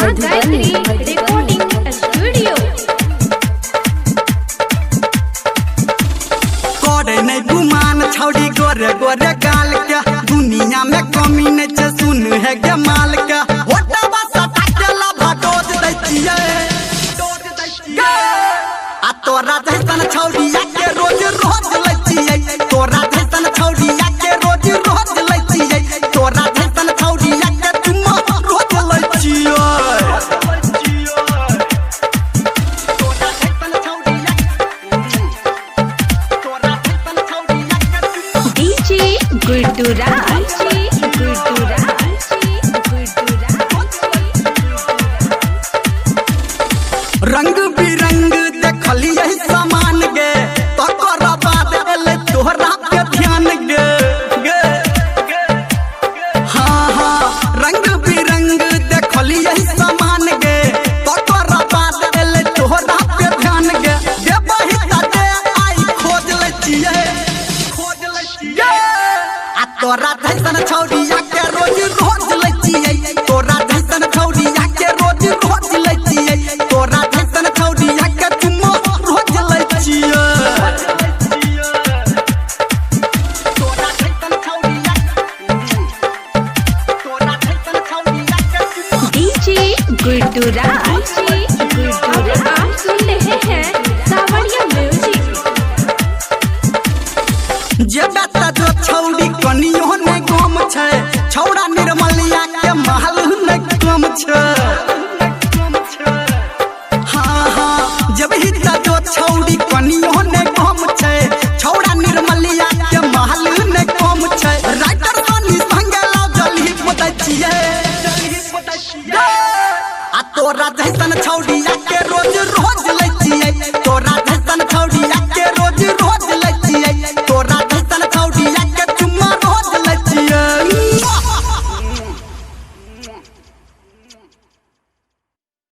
माँ Gayatri recording studio. करे नहीं गुमान छौड़ी गोरे गोरे गाल के दुनिया में कमी नहीं छे सुन है गे माल के होटा बसा टाकेला भटोज दै छियै आ तोरा जैसन छौड़िया के रोज रोज लै छियै तोरा जैसन छौड़िया के रोज रोज लै छियै तोरा जैसन छौड़िया के चुम्मा रोज लै छियै डीजे गुड्डूराज रंग बिरंग देखलिए सामान गे तोरा बाद एले तोहरा पे ध्यान गे हाँ हाँ रंग बिरंग देखलिए सामान गे तोरा बाद एले तोहरा पे ध्यान गे देबही ताते आई खोज लै छियै आ तोरा जैसन छौड़िया के रोज रोज लै छियै तोरा जैसन छौड़िया के रोज रोज लै छियै तोरा जैसन छौड़िया के चुम्मा रोज लै छियै तोरा जैसन छौड़िया डीजे गुड्डूराज। अभी आप सुन रहे हैं सावरिया म्यूजिक। जे बेटा जो छौड़ी कनियो ने गम छै छौड़ा निर्मलिया के महल ने कम छै हाँ हाँ जब ही जो छौड़ी कनियो ने गम छै छौड़ा निर्मलिया के महल ने कम छै राइटर सनी संगे जली बदै छियै आ तोरा जैसन छौड़िया के रोज रोज